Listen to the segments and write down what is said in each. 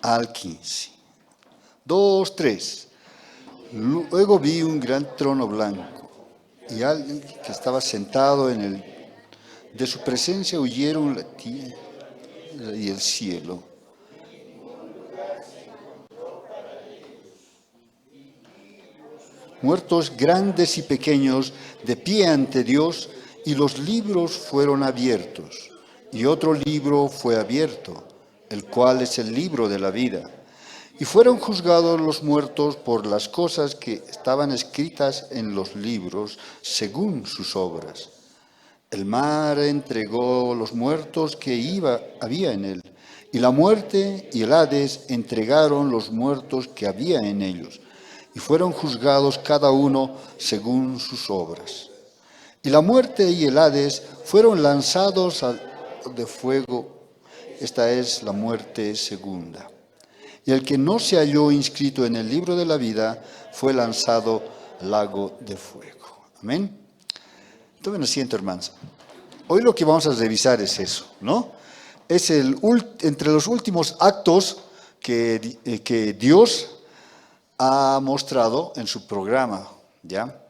al 15. 2, 3. Luego vi un gran trono blanco y alguien que estaba sentado en él. De su presencia huyeron la tierra y el cielo. Muertos grandes y pequeños, de pie ante Dios, y los libros fueron abiertos. Y otro libro fue abierto, el cual es el libro de la vida. Y fueron juzgados los muertos por las cosas que estaban escritas en los libros, según sus obras. El mar entregó los muertos que había en él, y la muerte y el Hades entregaron los muertos que había en ellos, y fueron juzgados cada uno según sus obras. Y la muerte y el Hades fueron lanzados de fuego. Esta es la muerte segunda. Y el que no se halló inscrito en el libro de la vida fue lanzado al lago de fuego. Amén. Tomen asiento, hermanos. Hoy lo que vamos a revisar es eso, ¿no? Es entre los últimos actos que Dios ha mostrado en su programa, ¿ya?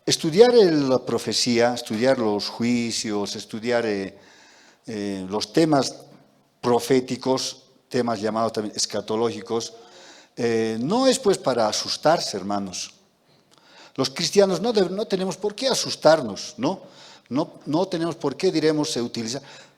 Estudiar la profecía, estudiar los juicios, estudiar los temas proféticos, temas llamados también escatológicos, no es pues para asustarse, hermanos. Los cristianos no tenemos por qué asustarnos, ¿no? No tenemos por qué, diremos,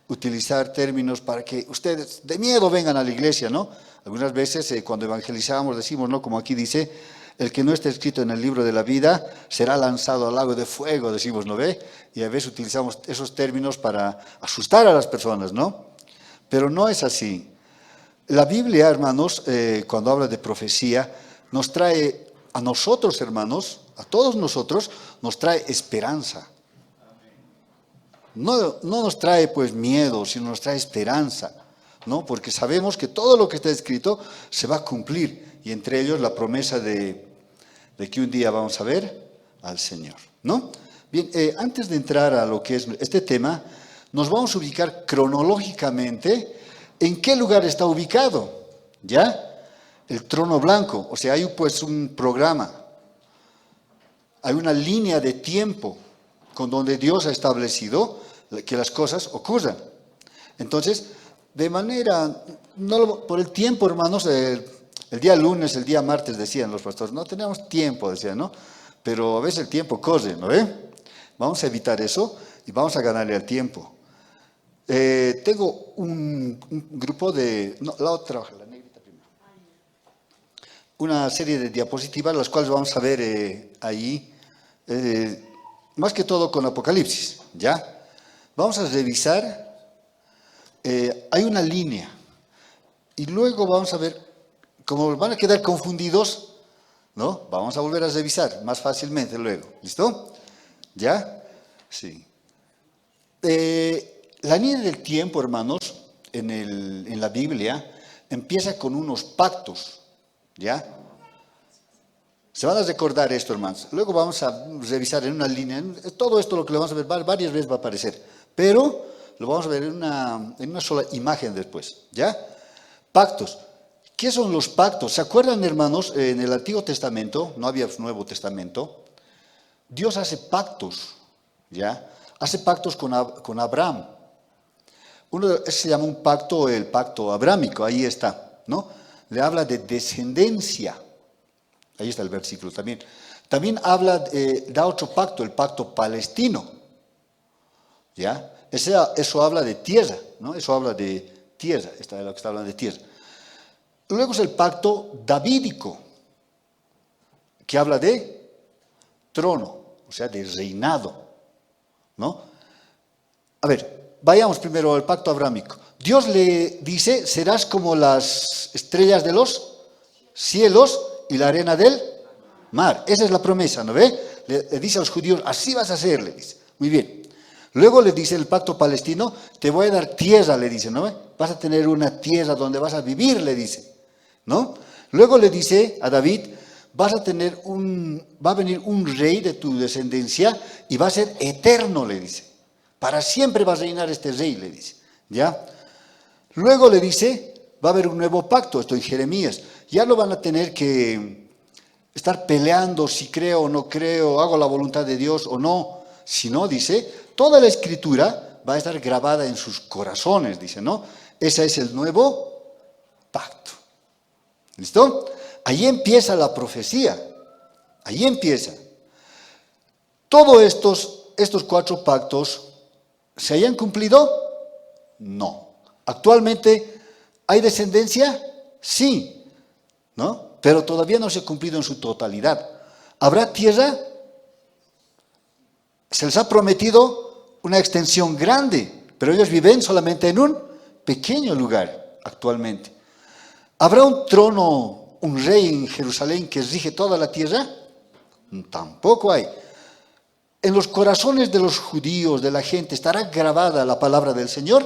utilizar términos para que ustedes de miedo vengan a la iglesia, ¿no? Algunas veces cuando evangelizamos decimos, ¿no? Como aquí dice, el que no esté escrito en el libro de la vida será lanzado al lago de fuego, decimos, ¿no ve? Y a veces utilizamos esos términos para asustar a las personas, ¿no? Pero no es así. La Biblia, hermanos, cuando habla de profecía, nos trae a nosotros, hermanos, a todos nosotros, nos trae esperanza. No nos trae pues miedo, sino nos trae esperanza, ¿no? Porque sabemos que todo lo que está escrito se va a cumplir, y entre ellos la promesa de que un día vamos a ver al Señor, ¿no? Bien, antes de entrar a lo que es este tema, nos vamos a ubicar cronológicamente en qué lugar está ubicado, ¿ya? El trono blanco, o sea, hay pues un programa, hay una línea de tiempo con donde Dios ha establecido que las cosas ocurran. Entonces, de manera, por el tiempo, hermanos, el día lunes, el día martes, decían los pastores, no tenemos tiempo, decían, ¿no? Pero a veces el tiempo corre, ¿no ve? Vamos a evitar eso y vamos a ganarle al tiempo. Tengo un grupo de... No, la otra, la negrita primero. Una serie de diapositivas, las cuales vamos a ver ahí, más que todo con Apocalipsis, ¿ya? Vamos a revisar, hay una línea, y luego vamos a ver, como van a quedar confundidos, ¿no? Vamos a volver a revisar más fácilmente luego, ¿listo? ¿Ya? Sí. La línea del tiempo, hermanos, en la Biblia, empieza con unos pactos, ¿ya? Se van a recordar esto, hermanos. Luego vamos a revisar en una línea. Todo esto lo que le vamos a ver varias veces va a aparecer, pero lo vamos a ver en una sola imagen después, ¿ya? Pactos. ¿Qué son los pactos? ¿Se acuerdan, hermanos? En el Antiguo Testamento, no había Nuevo Testamento, Dios hace pactos, ¿ya? Hace pactos con Abraham. Ese se llama un pacto, el pacto abrámico, ahí está, ¿no? Le habla de descendencia. Ahí está el versículo también. También da otro pacto, el pacto palestino. ¿Ya? Eso habla de tierra, ¿no? Eso habla de tierra, está lo que está hablando de tierra. Luego es el pacto davídico, que habla de trono, o sea, de reinado, ¿no? A ver, vayamos primero al pacto abrámico. Dios le dice, serás como las estrellas de los cielos y la arena del mar. Esa es la promesa, ¿no ve? Le dice a los judíos, así vas a ser, le dice. Muy bien. Luego le dice el pacto palestino, te voy a dar tierra, le dice, ¿no ve? Vas a tener una tierra donde vas a vivir, le dice, ¿no? Luego le dice a David, va a venir un rey de tu descendencia y va a ser eterno, le dice. Para siempre va a reinar este rey, le dice, ¿ya? Luego le dice, va a haber un nuevo pacto, esto en Jeremías. Ya no van a tener que estar peleando si creo o no creo, hago la voluntad de Dios o no. Sino, dice, toda la escritura va a estar grabada en sus corazones, dice, ¿no? Ese es el nuevo pacto. ¿Listo? Ahí empieza la profecía. Ahí empieza. Todos estos 4 pactos, ¿se hayan cumplido? No. Actualmente, ¿hay descendencia? Sí, ¿no? Pero todavía no se ha cumplido en su totalidad. ¿Habrá tierra? Se les ha prometido una extensión grande, pero ellos viven solamente en un pequeño lugar actualmente. ¿Habrá un trono, un rey en Jerusalén que rige toda la tierra? Tampoco hay. ¿En los corazones de los judíos, de la gente, estará grabada la palabra del Señor?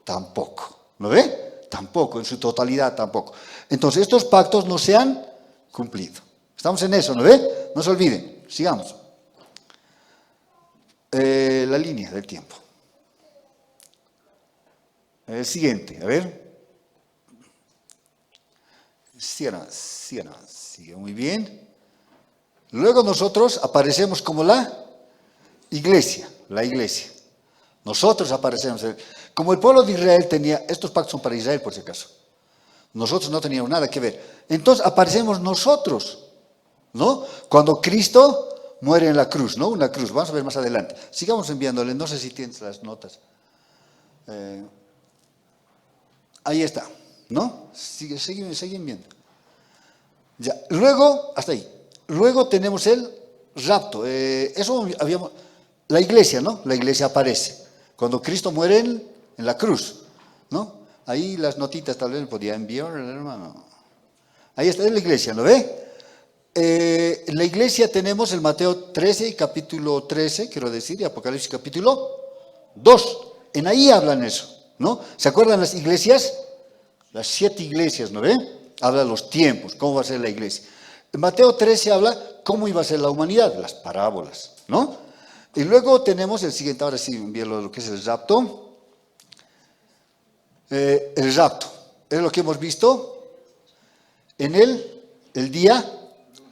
Tampoco. ¿Lo ve? Tampoco, en su totalidad tampoco. Entonces, estos pactos no se han cumplido. Estamos en eso, ¿no ve? No se olviden. Sigamos. La línea del tiempo. El siguiente, a ver. Sigue muy bien. Luego nosotros aparecemos como la iglesia. Nosotros aparecemos. Como el pueblo de Israel tenía, estos pactos son para Israel por si acaso. Nosotros no teníamos nada que ver. Entonces aparecemos nosotros, ¿no? Cuando Cristo muere en la cruz, ¿no? Una cruz, vamos a ver más adelante. Sigamos enviándole, no sé si tienes las notas. Ahí está, ¿no? Siguen viendo. Ya, luego, hasta ahí. Luego tenemos el rapto. Eso habíamos, la iglesia, ¿no? La iglesia aparece. Cuando Cristo muere en la cruz, ¿no? Ahí las notitas tal vez me podía enviar el hermano. Ahí está, es la iglesia, ¿lo ve? En la iglesia tenemos el Mateo 13, capítulo 13, quiero decir, y Apocalipsis capítulo 2. En ahí hablan eso, ¿no? ¿Se acuerdan las iglesias? Las 7 iglesias, ¿no ve? Habla de los tiempos, cómo va a ser la iglesia. En Mateo 13 habla cómo iba a ser la humanidad, las parábolas, ¿no? Y luego tenemos el siguiente, ahora sí, envíalo lo que es el rapto. El rapto, es lo que hemos visto en el día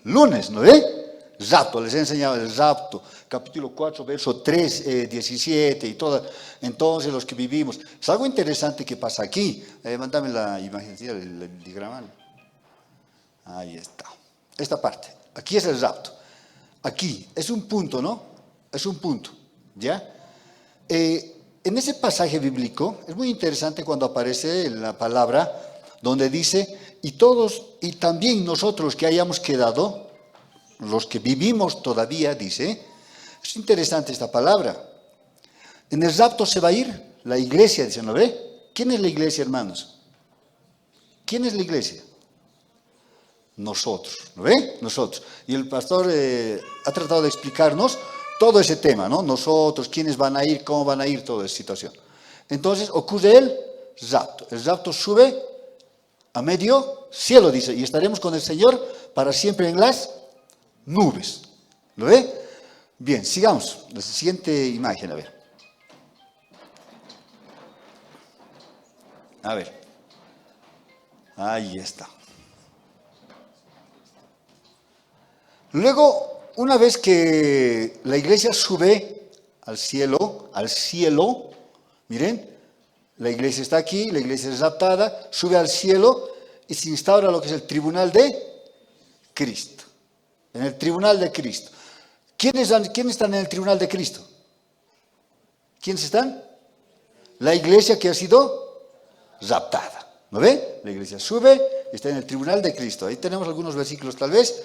lunes, ¿no ve? Rapto, les he enseñado el rapto, capítulo 4, verso 3, 17 y todo. Entonces los que vivimos, es algo interesante que pasa aquí. Mándame la imagen, el diagrama. Ahí está, esta parte, aquí es el rapto. Aquí, es un punto, ¿no? Es un punto, ¿ya? En ese pasaje bíblico es muy interesante cuando aparece la palabra donde dice, y todos, y también nosotros que hayamos quedado, los que vivimos todavía, dice, es interesante esta palabra. En el rapto se va a ir la iglesia, dice, ¿no ve? ¿Quién es la iglesia, hermanos? ¿Quién es la iglesia? Nosotros, ¿no ve? Nosotros. Y el pastor ha tratado de explicarnos todo ese tema, ¿no? Nosotros, quiénes van a ir, cómo van a ir, toda esa situación. Entonces ocurre el rapto. El rapto sube a medio cielo, dice, y estaremos con el Señor para siempre en las nubes. ¿Lo ve? Bien, sigamos. La siguiente imagen, a ver. A ver. Ahí está. Luego, una vez que la iglesia sube al cielo, miren, la iglesia está aquí, la iglesia es raptada, sube al cielo y se instaura lo que es el tribunal de Cristo. En el tribunal de Cristo. ¿Quiénes están en el tribunal de Cristo? ¿Quiénes están? La iglesia que ha sido raptada. ¿No ve? La iglesia sube y está en el tribunal de Cristo. Ahí tenemos algunos versículos tal vez,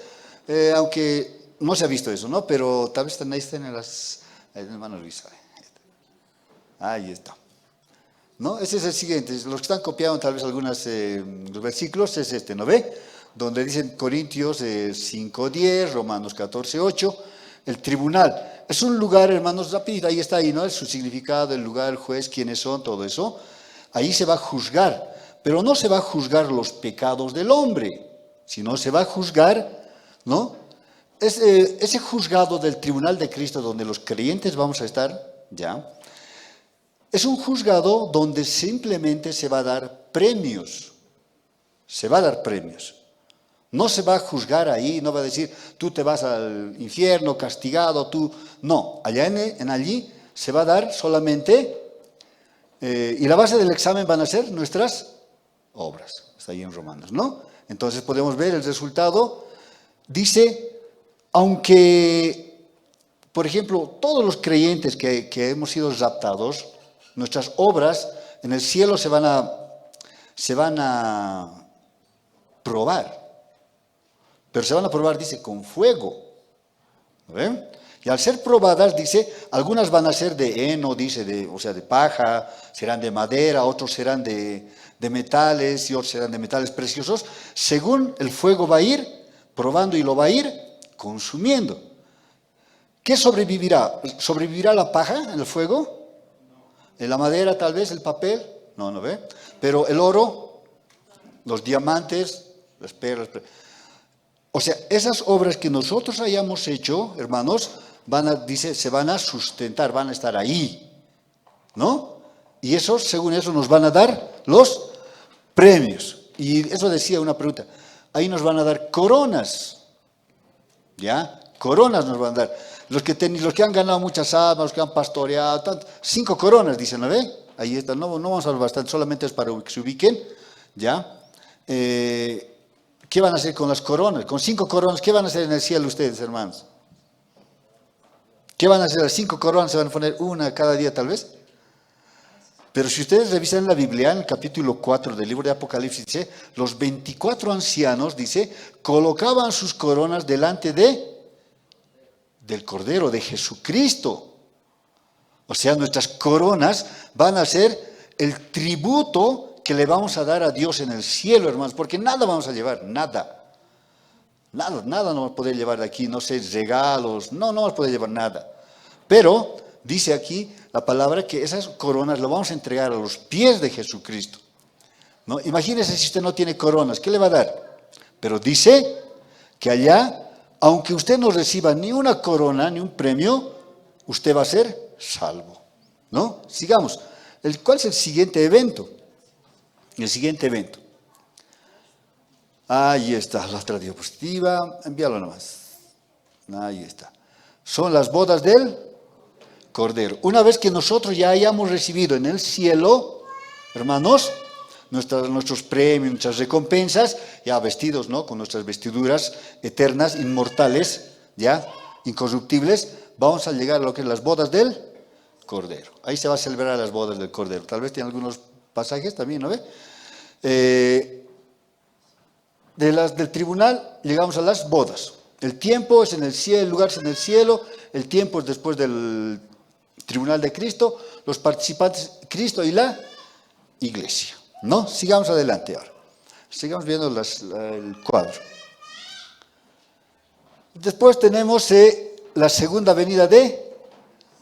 aunque no se ha visto eso, ¿no? Pero tal vez ahí están en las... hermano Luis, ahí está. ¿No? Ese es el siguiente. Los que están copiando tal vez algunos los versículos es este, ¿no ve? Donde dicen Corintios 5:10, Romanos 14:8, el tribunal. Es un lugar, hermanos, rápido, ahí está, ahí, ¿no? Su significado, el lugar, el juez, quiénes son, todo eso. Ahí se va a juzgar, pero no se va a juzgar los pecados del hombre, sino se va a juzgar, ¿no? Ese juzgado del tribunal de Cristo donde los creyentes vamos a estar, ¿ya? Es un juzgado donde simplemente se va a dar premios. Se va a dar premios. No se va a juzgar ahí, no va a decir, tú te vas al infierno castigado, tú. No, allí se va a dar solamente, y la base del examen van a ser nuestras obras. Está ahí en Romanos, ¿no? Entonces podemos ver el resultado. Dice, aunque, por ejemplo, todos los creyentes que hemos sido raptados, nuestras obras en el cielo se van a probar. Pero se van a probar, dice, con fuego. ¿Ven? Y al ser probadas, dice, algunas van a ser de heno, dice, o sea, de paja, serán de madera, otros serán de metales y otros serán de metales preciosos, según el fuego va a ir probando y lo va a ir consumiendo. ¿Qué sobrevivirá? ¿Sobrevivirá la paja en el fuego? ¿En la madera tal vez, el papel? No, ¿no ve? Pero el oro, los diamantes, las perlas. O sea, esas obras que nosotros hayamos hecho, hermanos, dice, se van a sustentar, van a estar ahí, ¿no? Y eso, según eso, nos van a dar los premios. Y eso decía una pregunta, ahí nos van a dar coronas, ¿ya? Coronas nos van a dar. Los que han ganado muchas almas, los que han pastoreado, 5 coronas, dicen, ¿no ve? Ahí está, no vamos a hablar bastante, solamente es para que se ubiquen, ¿ya? ¿Qué van a hacer con las coronas? Con 5 coronas, ¿qué van a hacer en el cielo ustedes, hermanos? ¿Qué van a hacer? Las 5 coronas se van a poner una cada día tal vez. Pero si ustedes revisan la Biblia, en el capítulo 4 del libro de Apocalipsis, dice, los 24 ancianos, dice, colocaban sus coronas delante del Cordero, de Jesucristo. O sea, nuestras coronas van a ser el tributo que le vamos a dar a Dios en el cielo, hermanos, porque nada vamos a llevar, nada. Nada no vamos a poder llevar de aquí, no sé, regalos, no vamos a poder llevar nada. Pero dice aquí la palabra que esas coronas lo vamos a entregar a los pies de Jesucristo, ¿no? Imagínese si usted no tiene coronas, ¿qué le va a dar? Pero dice que allá, aunque usted no reciba ni una corona, ni un premio, usted va a ser salvo, ¿no? Sigamos. ¿Cuál es el siguiente evento? El siguiente evento. Ahí está, la otra diapositiva. Envíalo nomás. Ahí está. Son las bodas del Cordero. Una vez que nosotros ya hayamos recibido en el cielo, hermanos, nuestros premios, nuestras recompensas, ya vestidos, ¿no? Con nuestras vestiduras eternas, inmortales, ya, incorruptibles, vamos a llegar a lo que es las bodas del Cordero. Ahí se va a celebrar las bodas del Cordero. Tal vez tiene algunos pasajes también, ¿no ve? Del tribunal llegamos a las bodas. El tiempo es en el cielo, el lugar es en el cielo, el tiempo es después del tribunal de Cristo, los participantes, Cristo y la iglesia, ¿no? Sigamos adelante ahora. Sigamos viendo el cuadro. Después tenemos la segunda venida de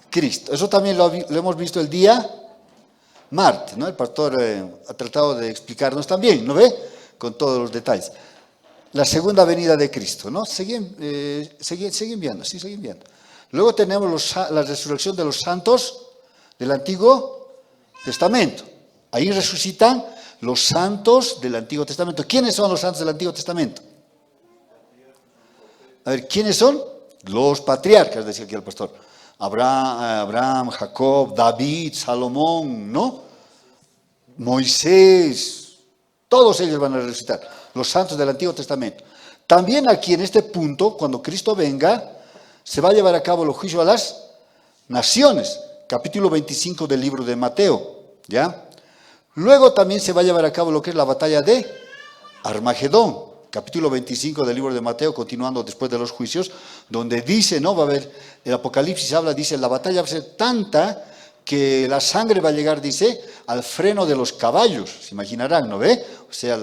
Cristo. Eso también lo hemos visto el día martes, ¿no? El pastor ha tratado de explicarnos también, ¿no ve? Con todos los detalles. La segunda venida de Cristo, ¿no? Siguen viendo, sí, siguen viendo. Luego tenemos la resurrección de los santos del Antiguo Testamento. Ahí resucitan los santos del Antiguo Testamento. ¿Quiénes son los santos del Antiguo Testamento? A ver, ¿quiénes son? Los patriarcas, decía aquí el pastor. Abraham, Jacob, David, Salomón, ¿no? Moisés, todos ellos van a resucitar, los santos del Antiguo Testamento. También aquí en este punto, cuando Cristo venga, se va a llevar a cabo el juicio a las naciones, capítulo 25 del libro de Mateo, ¿ya? Luego también se va a llevar a cabo lo que es la batalla de Armagedón, capítulo 25 del libro de Mateo, continuando después de los juicios, donde dice, ¿no? Va a haber, el Apocalipsis habla, dice, la batalla va a ser tanta que la sangre va a llegar, dice, al freno de los caballos, se imaginarán, ¿no ve? O sea,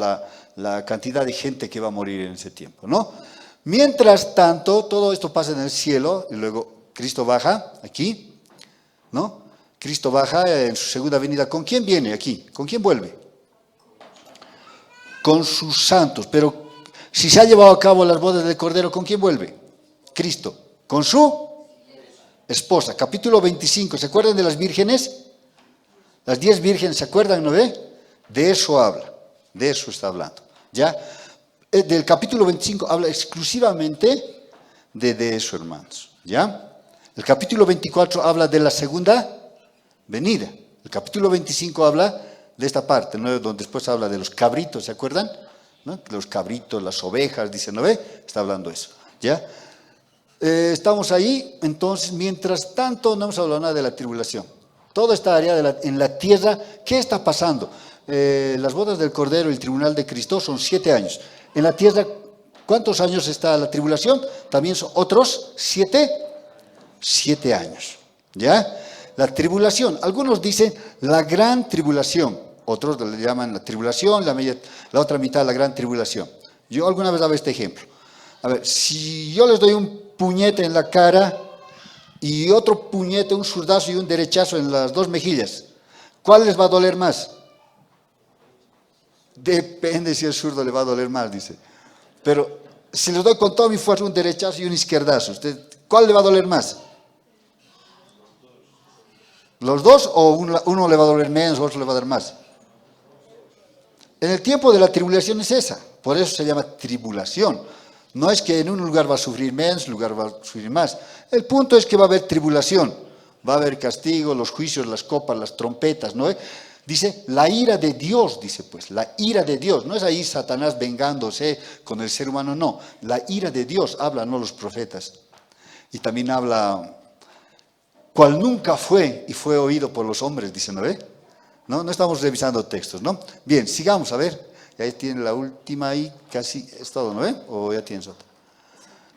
la cantidad de gente que va a morir en ese tiempo, ¿no? Mientras tanto, todo esto pasa en el cielo, y luego Cristo baja aquí, ¿no? Cristo baja en su segunda venida. ¿Con quién viene aquí? ¿Con quién vuelve? Con sus santos, pero si se ha llevado a cabo las bodas del Cordero, ¿con quién vuelve? Cristo, con su esposa. Capítulo 25, ¿se acuerdan de las vírgenes? Las 10 vírgenes, ¿se acuerdan, no ve? De eso habla, de eso está hablando. ¿Ya? Del capítulo 25 habla exclusivamente de eso, hermanos. ¿Ya? El capítulo 24 habla de la segunda venida. El capítulo 25 habla de esta parte, ¿no? Donde después habla de los cabritos, ¿se acuerdan? ¿No? Los cabritos, las ovejas, dice, ¿no ve? Está hablando eso. ¿Ya? Estamos ahí, entonces, mientras tanto, no hemos hablado nada de la tribulación. Toda esta área en la tierra, ¿qué está pasando? Las bodas del Cordero y el tribunal de Cristo son 7 años. En la tierra, ¿cuántos años está la tribulación? También son otros 7 años. ¿Ya? La tribulación, algunos dicen la gran tribulación, otros le llaman la tribulación, la otra mitad la gran tribulación. Yo alguna vez daba este ejemplo. A ver, si yo les doy un puñete en la cara y otro puñete, un zurdazo y un derechazo en las dos mejillas, ¿cuál les va a doler más? Depende si el zurdo le va a doler más, dice. Pero si les doy con toda mi fuerza un derechazo y un izquierdazo, ¿cuál le va a doler más? ¿Los dos o uno le va a doler menos o otro le va a dar más? En el tiempo de la tribulación es esa, por eso se llama tribulación. No es que en un lugar va a sufrir menos, en un lugar va a sufrir más. El punto es que va a haber tribulación, va a haber castigo, los juicios, las copas, las trompetas, ¿no? Dice, la ira de Dios, dice pues, la ira de Dios. No es ahí Satanás vengándose con el ser humano, no. La ira de Dios, hablan, ¿no?, los profetas. Y también habla, cual nunca fue y fue oído por los hombres, dice, ¿no ve? No estamos revisando textos, ¿no? Bien, sigamos, a ver. Y ahí tiene la última ahí, casi es todo, ¿no ve? ¿O ya tienes otra?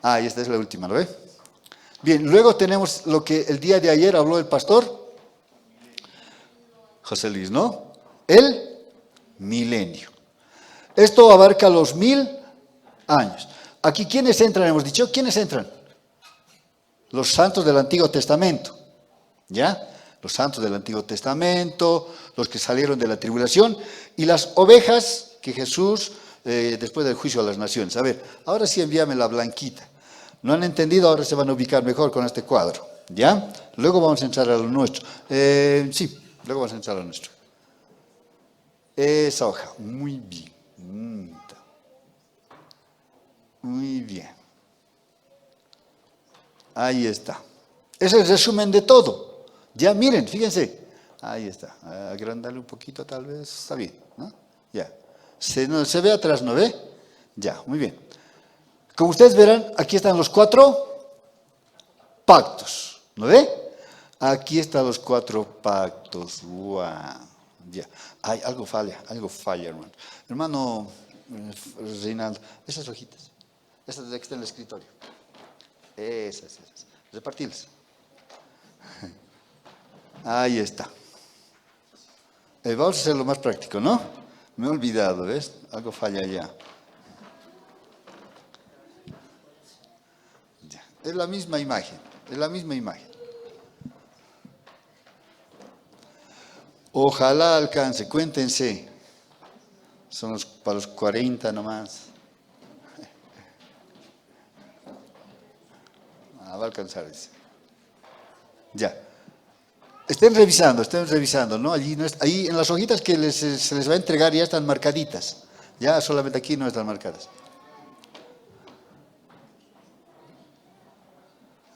Ah, y esta es la última, ¿no ve? Bien, luego tenemos lo que el día de ayer habló el pastor José Luis, ¿no? El milenio. Esto abarca los 1000 años. Aquí, ¿quiénes entran? Hemos dicho, ¿quiénes entran? Los santos del Antiguo Testamento, ¿ya? Los santos del Antiguo Testamento, los que salieron de la tribulación, y las ovejas que Jesús, después del juicio a las naciones. A ver, ahora sí envíame la blanquita. ¿No han entendido? Ahora se van a ubicar mejor con este cuadro, ¿ya? Luego vamos a entrar a lo nuestro. Sí, luego vamos a entrar a lo nuestro. Esa hoja, muy bien. Muy bien. Ahí está. Es el resumen de todo. Ya miren, fíjense. Ahí está. Agrandarle un poquito tal vez. Está bien, ¿no? Ya. Se ve atrás, ¿no ve? Ya, muy bien. Como ustedes verán, aquí están los 4 pactos. ¿No ve? Aquí están los 4 pactos. ¡Wow! Ya. Ay, algo falla, hermano. Hermano Reinaldo, esas hojitas. Esas de aquí están en el escritorio. Esas. Repartirlas. Ahí está. Vamos a hacerlo más práctico, ¿no? Me he olvidado, ¿ves? Algo falla ya. Ya. Es la misma imagen. Ojalá alcance, cuéntense. Son para los 40 nomás. Va a alcanzar ese. Ya. Estén revisando, ¿no? Ahí en las hojitas que se les va a entregar ya están marcaditas. Ya solamente aquí no están marcadas.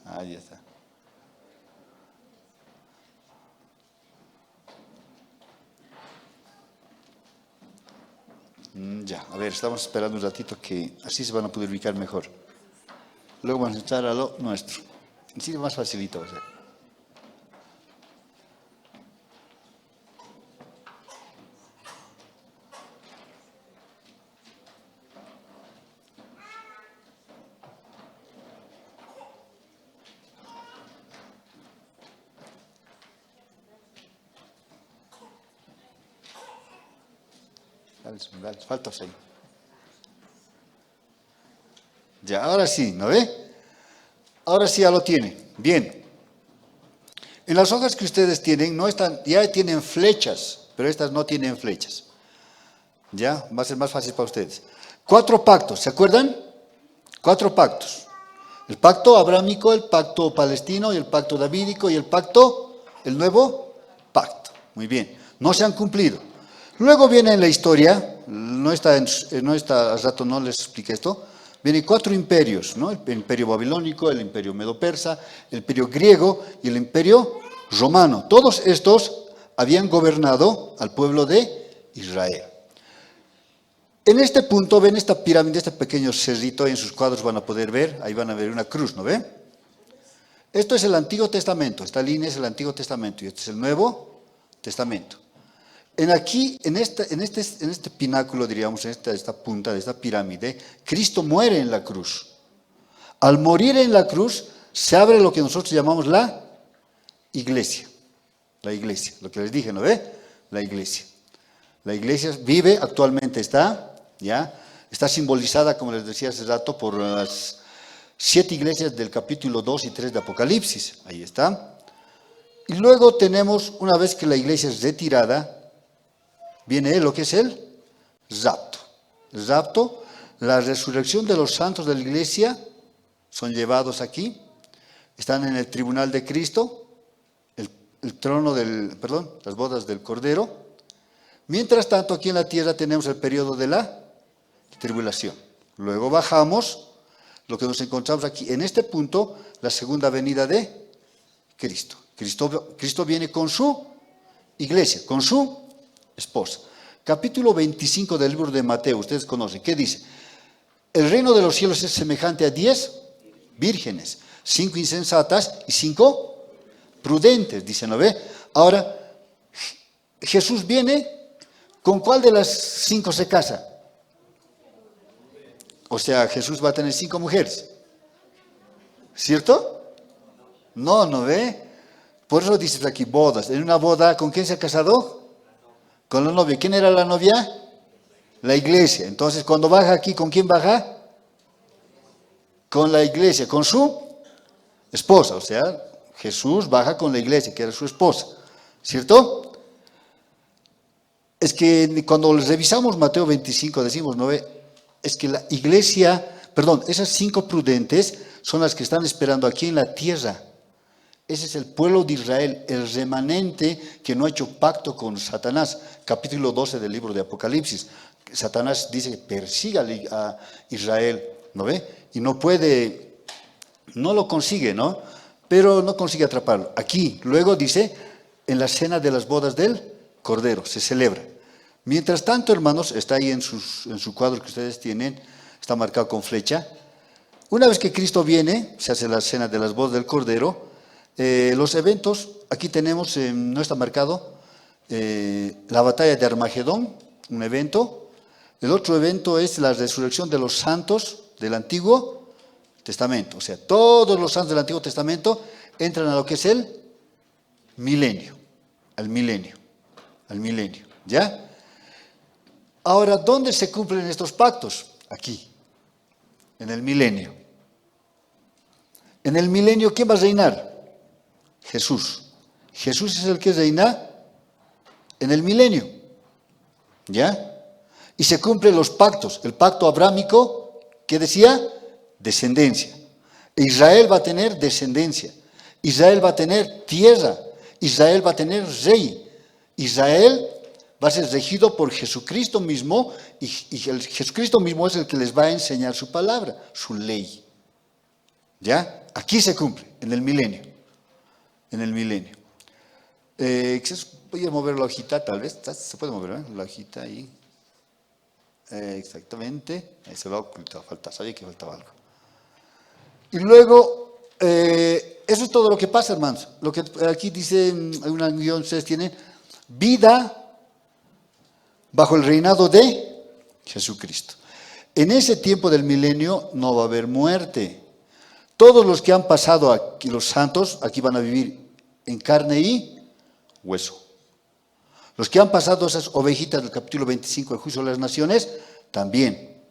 Ahí está. Ya, a ver, estamos esperando un ratito que así se van a poder ubicar mejor. Luego vamos a echar a lo nuestro. Sí, más facilito va a ser. Dale, falta 6. Ya, ahora sí, ¿no ve? Ahora sí ya lo tiene. Bien. En las hojas que ustedes tienen, ya tienen flechas, pero estas no tienen flechas. Ya, va a ser más fácil para ustedes. 4 pactos, ¿se acuerdan? 4 pactos. El pacto abrámico, el pacto palestino, y el pacto davídico y el nuevo pacto. Muy bien. No se han cumplido. Luego viene en la historia, no está, al rato no les expliqué esto, vienen 4 imperios, ¿no? El imperio babilónico, el imperio medo-persa, el imperio griego y el imperio romano. Todos estos habían gobernado al pueblo de Israel. En este punto ven esta pirámide, este pequeño cerrito, en sus cuadros van a poder ver, ahí van a ver una cruz, ¿no ven? Esto es el Antiguo Testamento, esta línea es el Antiguo Testamento y este es el Nuevo Testamento. En este pináculo, diríamos, en esta punta de esta pirámide, Cristo muere en la cruz. Al morir en la cruz, se abre lo que nosotros llamamos la iglesia. La iglesia, lo que les dije, ¿no ve? La iglesia. La iglesia vive, actualmente está simbolizada, como les decía hace rato, por las 7 iglesias del capítulo 2 y 3 de Apocalipsis. Ahí está. Y luego tenemos, una vez que la iglesia es retirada, viene lo que es el rapto. El rapto, la resurrección de los santos de la iglesia son llevados aquí, están en el tribunal de Cristo, el trono las bodas del Cordero. Mientras tanto, aquí en la tierra tenemos el periodo de la tribulación. Luego bajamos, lo que nos encontramos aquí, en este punto, la segunda venida de Cristo. Cristo viene con su iglesia, con su esposa. Capítulo 25 del libro de Mateo, ustedes conocen, ¿qué dice? El reino de los cielos es semejante a 10 vírgenes, 5 insensatas y 5 prudentes, dice, ¿no ve? Ahora, Jesús viene, ¿con cuál de las 5 se casa? O sea, Jesús va a tener 5 mujeres, ¿cierto? No ve. Por eso dices aquí bodas. En una boda, ¿con quién se ha casado? Con la novia. ¿Quién era la novia? La iglesia. Entonces, cuando baja aquí, ¿con quién baja? Con la iglesia, con su esposa. O sea, Jesús baja con la iglesia, que era su esposa, ¿cierto? Es que cuando revisamos Mateo 25, decimos, ¿no ve? Es que la iglesia, esas 5 prudentes son las que están esperando aquí en la tierra. Ese es el pueblo de Israel, el remanente que no ha hecho pacto con Satanás. Capítulo 12 del libro de Apocalipsis. Satanás dice que persiga a Israel, ¿no ve? Y no lo consigue, ¿no? Pero no consigue atraparlo. Aquí, luego dice, en la cena de las bodas del Cordero, se celebra. Mientras tanto, hermanos, está ahí en su cuadro que ustedes tienen, está marcado con flecha. Una vez que Cristo viene, se hace la cena de las bodas del Cordero. Los eventos, aquí tenemos, no está marcado, la batalla de Armagedón, un evento. El otro evento es la resurrección de los santos del Antiguo Testamento. O sea, todos los santos del Antiguo Testamento entran a lo que es el milenio, al milenio, ¿ya? Ahora, ¿dónde se cumplen estos pactos? Aquí, en el milenio. En el milenio, ¿quién va a reinar? Jesús. Jesús es el que reina en el milenio, ¿ya? Y se cumplen los pactos. El pacto abrámico, ¿qué decía? Descendencia. Israel va a tener descendencia. Israel va a tener tierra. Israel va a tener rey. Israel va a ser regido por Jesucristo mismo y Jesucristo mismo es el que les va a enseñar su palabra, su ley. ¿Ya? Aquí se cumple, en el milenio. En el milenio. Voy a mover la hojita, tal vez. Se puede mover, la hojita ahí. Exactamente. Ahí se va a ocultar. Sabía que faltaba algo. Y luego, eso es todo lo que pasa, hermanos. Lo que aquí dice, hay una guión, ustedes tienen, vida bajo el reinado de Jesucristo. En ese tiempo del milenio no va a haber muerte. Todos los que han pasado aquí, los santos, aquí van a vivir en carne y hueso. Los que han pasado esas ovejitas del capítulo 25 del juicio de las naciones, también.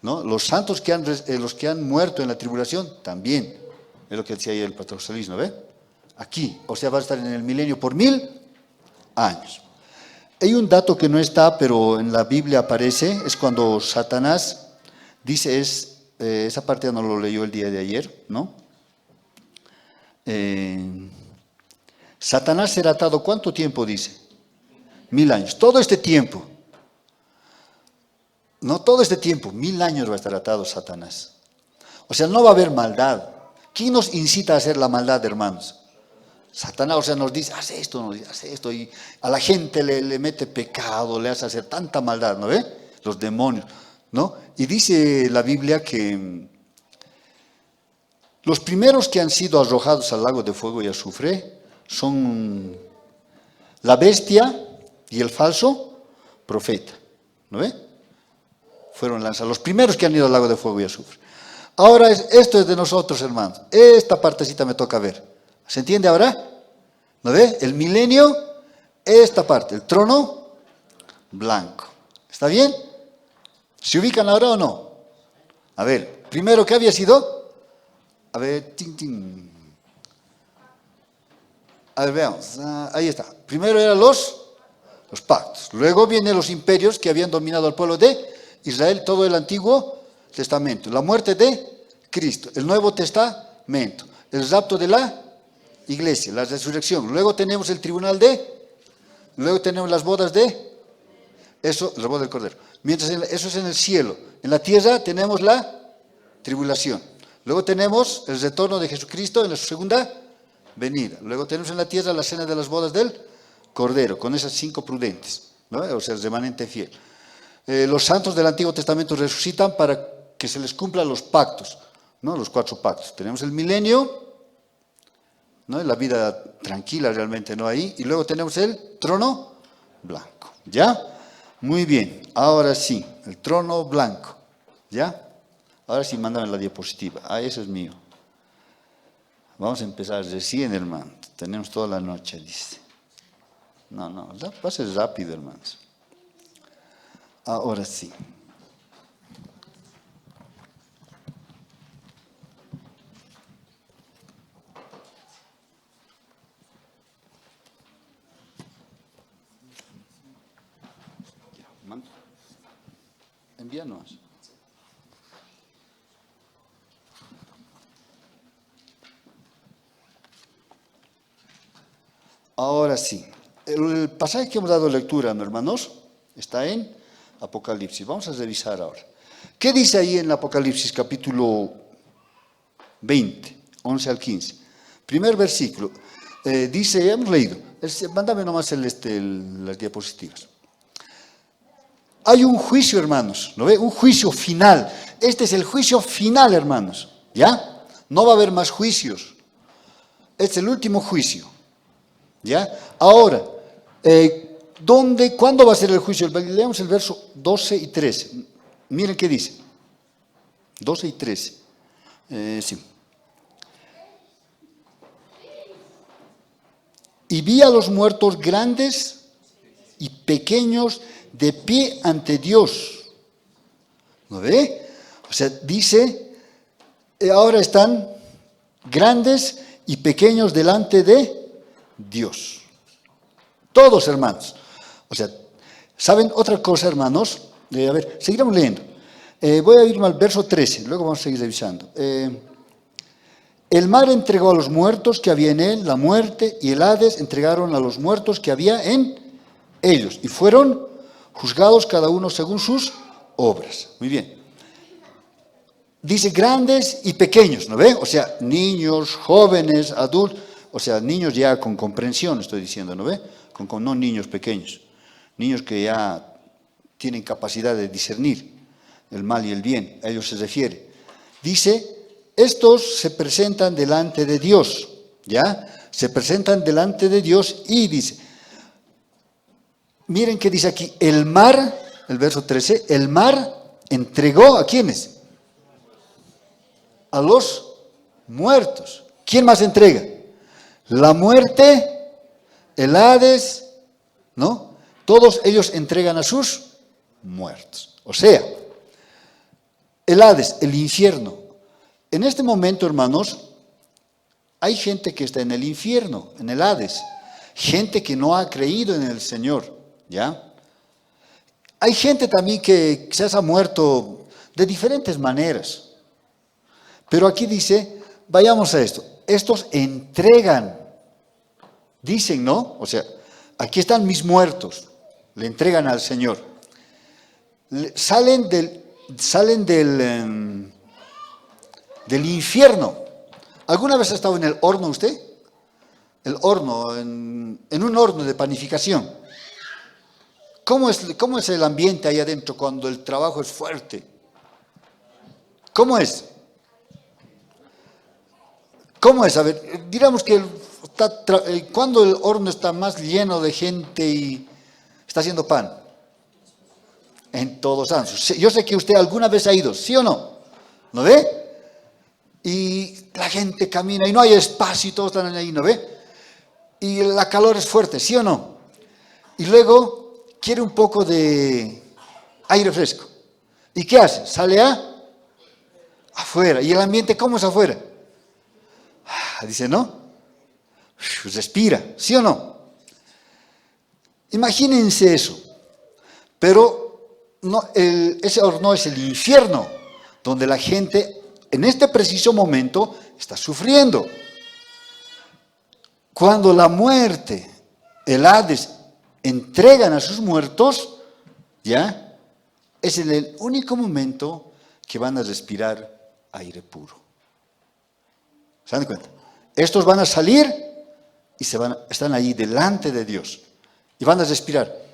¿No? Los santos los que han muerto en la tribulación, también. Es lo que decía ahí el pastor Solís, ¿no ve? Aquí, o sea, va a estar en el milenio por 1000 años. Hay un dato que no está, pero en la Biblia aparece, es cuando Satanás dice, esa parte ya no lo leyó el día de ayer, ¿no? Satanás será atado, ¿cuánto tiempo dice? 1000 años. Todo este tiempo. No todo este tiempo, 1000 años va a estar atado Satanás. O sea, no va a haber maldad. ¿Quién nos incita a hacer la maldad, hermanos? Satanás, o sea, nos dice, haz esto, nos dice, haz esto. Y a la gente le mete pecado, le hace hacer tanta maldad, ¿no ve? Los demonios, ¿no? Y dice la Biblia que los primeros que han sido arrojados al lago de fuego y azufre son la bestia y el falso profeta, ¿no ve? Fueron lanzados, los primeros que han ido al lago de fuego y azufre. Ahora esto es de nosotros, hermanos. Esta partecita me toca ver. ¿Se entiende ahora? ¿No ve? El milenio, esta parte, el trono blanco. ¿Está bien? ¿Se ubican ahora o no? A ver, primero, ¿qué había sido? A ver, tin, tin. A ver, veamos. Ahí está. Primero eran los pactos. Luego vienen los imperios que habían dominado al pueblo de Israel, todo el Antiguo Testamento. La muerte de Cristo, el Nuevo Testamento, el rapto de la iglesia, la resurrección. Luego tenemos el tribunal luego tenemos las bodas eso, la boda del Cordero. Mientras eso es en el cielo. En la tierra tenemos la tribulación. Luego tenemos el retorno de Jesucristo en la segunda venida. Luego tenemos en la tierra la cena de las bodas del Cordero, con esas 5 prudentes, ¿no? O sea, el remanente fiel. Los santos del Antiguo Testamento resucitan para que se les cumplan los pactos, ¿no? Los 4 pactos. Tenemos el milenio, ¿no? La vida tranquila realmente, ¿no? Ahí. Y luego tenemos el trono blanco. ¿Ya? Muy bien. Ahora sí, el trono blanco. ¿Ya? Ahora sí, mándame la diapositiva. Eso es mío. Vamos a empezar recién, hermano. Tenemos toda la noche, dice. No, va a ser rápido, hermanos. Ahora sí. Envíanos. Ahora sí. El pasaje que hemos dado lectura, hermanos, está en Apocalipsis. Vamos a revisar ahora. ¿Qué dice ahí en Apocalipsis capítulo 20, 11 al 15? Primer versículo. Dice, hemos leído. Mándame nomás las diapositivas. Hay un juicio, hermanos. ¿Lo ve? Un juicio final. Este es el juicio final, hermanos. ¿Ya? No va a haber más juicios. Este es el último juicio. ¿Ya? Ahora, ¿cuándo va a ser el juicio? Leamos el verso 12 y 13. Miren qué dice. 12 y 13. Sí. Y vi a los muertos grandes y pequeños de pie ante Dios. ¿No ve? O sea, dice, ahora están grandes y pequeños delante de Dios. Todos, hermanos. O sea, ¿saben otra cosa, hermanos? A ver, seguiremos leyendo. Voy a irme al verso 13, luego vamos a seguir revisando. El mar entregó a los muertos que había en él, la muerte y el Hades entregaron a los muertos que había en ellos, y fueron juzgados cada uno según sus obras. Muy bien. Dice grandes y pequeños, ¿no ve? O sea, niños, jóvenes, adultos, o sea, niños ya con comprensión, estoy diciendo, ¿no ve? No niños pequeños, niños que ya tienen capacidad de discernir el mal y el bien, a ellos se refiere. Dice, estos se presentan delante de Dios, ¿ya? Se presentan delante de Dios y dice, miren qué dice aquí, el mar, el verso 13, el mar entregó ¿a quiénes? A los muertos. ¿Quién más entrega? La muerte, el Hades, ¿no? Todos ellos entregan a sus muertos. O sea, el Hades, el infierno. En este momento, hermanos, hay gente que está en el infierno, en el Hades. Gente que no ha creído en el Señor, ¿ya? Hay gente también que quizás ha muerto de diferentes maneras. Pero aquí dice, vayamos a esto. Estos entregan, dicen, ¿no? O sea, aquí están mis muertos. le entregan al Señor. Salen del infierno. ¿Alguna vez ha estado en el horno usted? El horno, en un horno de panificación. ¿Cómo es el ambiente ahí adentro cuando el trabajo es fuerte? ¿Cómo es? ¿Cómo es? A ver, digamos que cuando el horno está más lleno de gente y está haciendo pan. En Todos Santos. Yo sé que usted alguna vez ha ido, ¿sí o no? ¿No ve? Y la gente camina y no hay espacio y todos están ahí, ¿no ve? Y la calor es fuerte, ¿sí o no? Y luego quiere un poco de aire fresco. ¿Y qué hace? Sale afuera. ¿Y el ambiente cómo es afuera? Dice, ¿no? Respira, ¿sí o no? Imagínense eso. Pero no, ese horno es el infierno, donde la gente en este preciso momento está sufriendo. Cuando la muerte, el Hades, entregan a sus muertos, ¿ya? Es en el único momento que van a respirar aire puro. ¿Se dan cuenta? Estos van a salir y están ahí delante de Dios y van a respirar.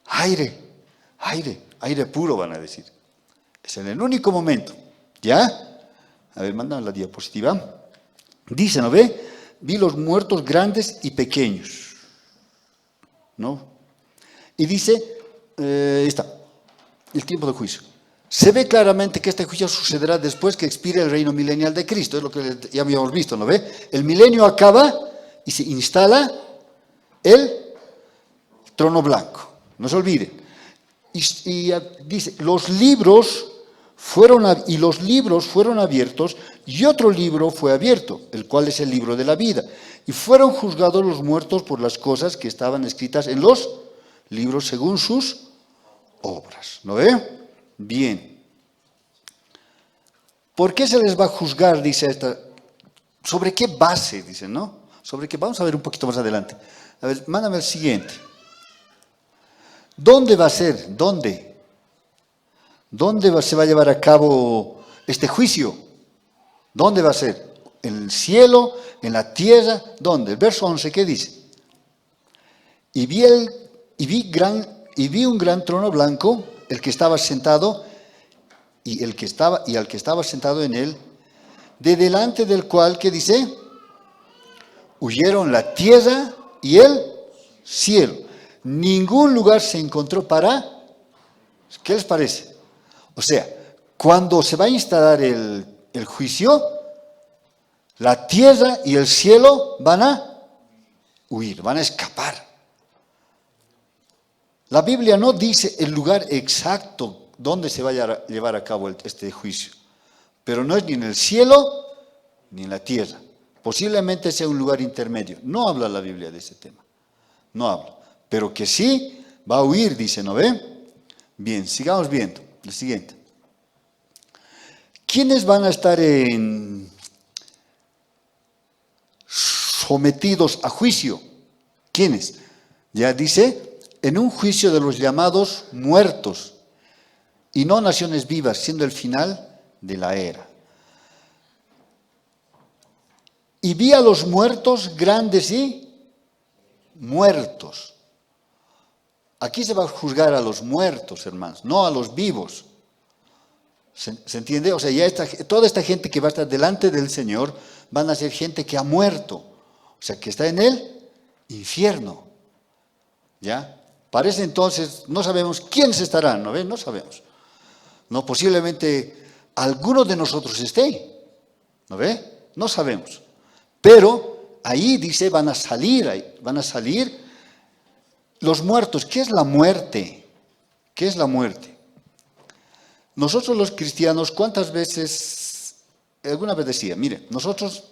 Aire puro van a decir. Es en el único momento, ¿ya? A ver, mándame la diapositiva. Dice, ¿no ve? Vi los muertos grandes y pequeños, ¿no? Y dice, está, el tiempo del juicio. Se ve claramente que este juicio sucederá después que expire el reino milenial de Cristo, es lo que ya habíamos visto, ¿no ve? El milenio acaba y se instala el trono blanco, no se olviden. Y dice, los libros fueron abiertos y otro libro fue abierto, el cual es el libro de la vida. Y fueron juzgados los muertos por las cosas que estaban escritas en los libros según sus obras. ¿No ve? Bien. ¿Por qué se les va a juzgar? Dice esta. ¿Sobre qué base? Dicen, ¿no? ¿Sobre qué? Vamos a ver un poquito más adelante. A ver, mándame el siguiente. ¿Dónde va a ser? ¿Dónde? ¿Dónde se va a llevar a cabo este juicio? ¿Dónde va a ser? ¿En el cielo? ¿En la tierra? ¿Dónde? El verso 11, ¿qué dice? Y vi un gran trono blanco, el que estaba sentado, y al que estaba sentado en él, de delante del cual, ¿qué dice? Huyeron la tierra y el cielo. Ningún lugar se encontró para... ¿Qué les parece? O sea, cuando se va a instalar el juicio, la tierra y el cielo van a huir, van a escapar. La Biblia no dice el lugar exacto donde se vaya a llevar a cabo este juicio, pero no es ni en el cielo ni en la tierra. Posiblemente sea un lugar intermedio. No habla la Biblia de ese tema, no habla. Pero que sí va a huir, dice, ¿no ve? Bien, sigamos viendo. El siguiente. ¿Quiénes van a estar sometidos a juicio? ¿Quiénes? Ya dice, en un juicio de los llamados muertos, y no naciones vivas, siendo el final de la era. Y vi a los muertos grandes y muertos. Aquí se va a juzgar a los muertos, hermanos, no a los vivos. ¿Se entiende? O sea, ya toda esta gente que va a estar delante del Señor van a ser gente que ha muerto. O sea, que está en el infierno. ¿Ya? Parece entonces, no sabemos quiénes estarán, ¿no ven? No sabemos. No, posiblemente alguno de nosotros esté. ¿No ve? No sabemos. Pero ahí dice, van a salir los muertos. ¿Qué es la muerte? ¿Qué es la muerte? Nosotros los cristianos, ¿cuántas veces, alguna vez decía, mire, nosotros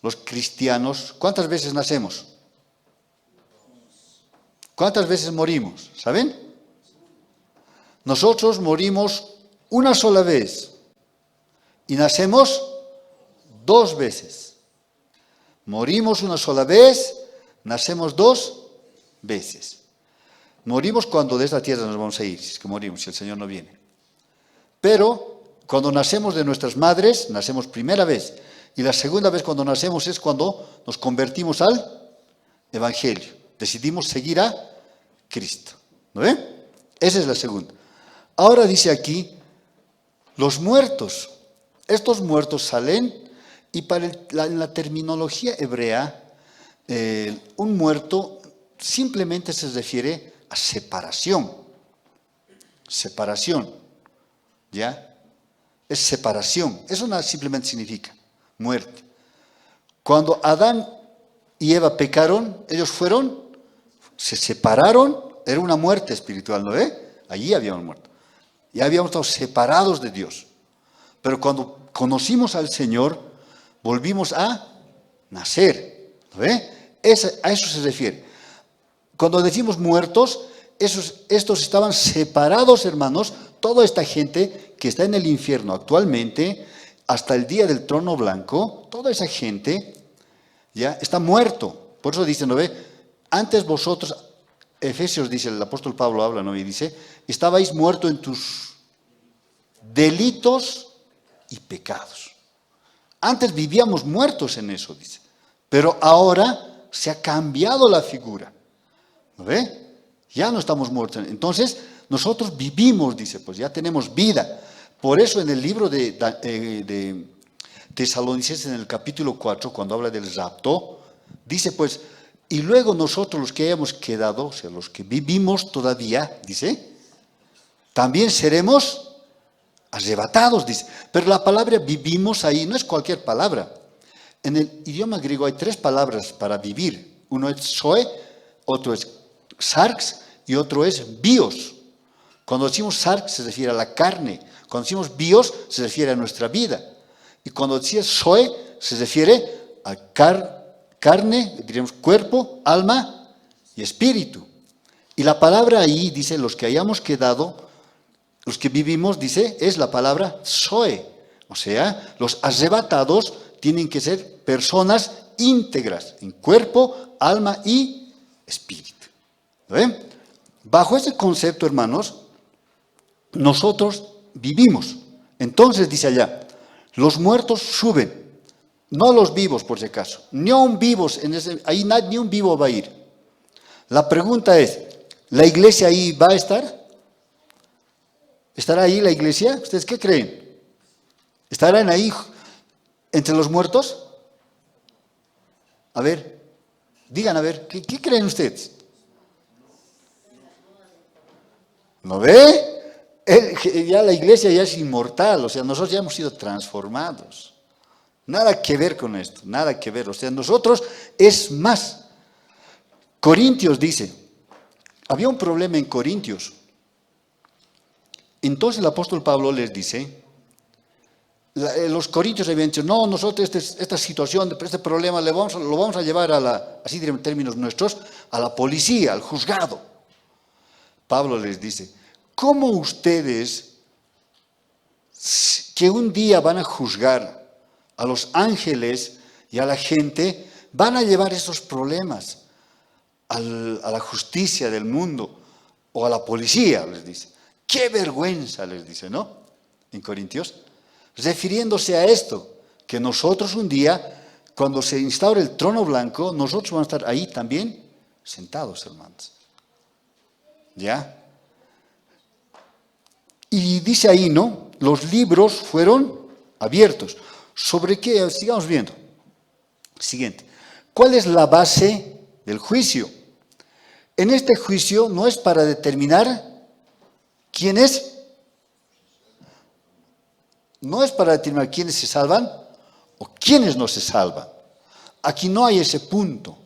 los cristianos, ¿cuántas veces nacemos? ¿Cuántas veces morimos? ¿Saben? Nosotros morimos una sola vez y nacemos 2 veces. Morimos una sola vez, nacemos 2 veces. Morimos cuando de esta tierra nos vamos a ir, si es que morimos, si el Señor no viene. Pero cuando nacemos de nuestras madres, nacemos primera vez. Y la segunda vez cuando nacemos es cuando nos convertimos al Evangelio. Decidimos seguir a Cristo. ¿No ve? Esa es la segunda. Ahora dice aquí, los muertos. Estos muertos salen y en la terminología hebrea, un muerto simplemente se refiere a separación. Separación. ¿Ya? Es separación. Eso no simplemente significa muerte. Cuando Adán y Eva pecaron, ellos se separaron, era una muerte espiritual, ¿no ve? Allí habíamos muerto. Ya habíamos estado separados de Dios. Pero cuando conocimos al Señor, volvimos a nacer, ¿no ve? A eso se refiere. Cuando decimos muertos, estos estaban separados, hermanos, toda esta gente que está en el infierno actualmente, hasta el día del trono blanco, toda esa gente ya está muerto. Por eso dice, ¿no ve? Antes vosotros, Efesios dice, el apóstol Pablo habla, ¿no? Y dice, estabais muertos en tus delitos y pecados. Antes vivíamos muertos en eso, dice. Pero ahora se ha cambiado la figura. ¿No ve? Ya no estamos muertos. Entonces, nosotros vivimos, dice, pues ya tenemos vida. Por eso en el libro de Tesalonicenses, en el capítulo 4, cuando habla del rapto, dice pues, y luego nosotros los que hayamos quedado, o sea, los que vivimos todavía, dice, también seremos arrebatados, dice. Pero la palabra vivimos ahí no es cualquier palabra. En el idioma griego hay 3 palabras para vivir. Uno es zoe, otro es sarx y otro es bios. Cuando decimos sarx se refiere a la carne. Cuando decimos bios se refiere a nuestra vida. Y cuando decimos zoe se refiere a carne, diríamos cuerpo, alma y espíritu. Y la palabra ahí dice, los que hayamos quedado, los que vivimos, dice, es la palabra zoe. O sea, los arrebatados tienen que ser personas íntegras en cuerpo, alma y espíritu. ¿Ven? Bajo ese concepto, hermanos, nosotros vivimos. Entonces dice allá, los muertos suben, no los vivos por si acaso. Ni un vivos, ahí ni un vivo va a ir. La pregunta es, ¿la iglesia ahí va a estar? ¿Estará ahí la iglesia? ¿Ustedes qué creen? ¿Estarán ahí entre los muertos? A ver, digan a ver, ¿qué creen ustedes? ¿No ve? Ya la iglesia ya es inmortal, o sea, nosotros ya hemos sido transformados. Nada que ver con esto, nada que ver. O sea, nosotros es más. Corintios dice, había un problema en Corintios. Entonces el apóstol Pablo les dice, los corintios habían dicho, no, nosotros esta situación, este problema lo vamos a llevar así en términos nuestros, a la policía, al juzgado. Pablo les dice, ¿cómo ustedes que un día van a juzgar a los ángeles y a la gente, van a llevar esos problemas a la justicia del mundo o a la policía? Les dice. ¡Qué vergüenza! Les dice, ¿no? En Corintios. Refiriéndose a esto, que nosotros un día, cuando se instaure el trono blanco, nosotros vamos a estar ahí también sentados, hermanos. ¿Ya? Y dice ahí, ¿no? Los libros fueron abiertos. ¿Sobre qué? Sigamos viendo. Siguiente. ¿Cuál es la base del juicio? En este juicio no es para determinar quién es. No es para determinar quiénes se salvan o quiénes no se salvan. Aquí no hay ese punto.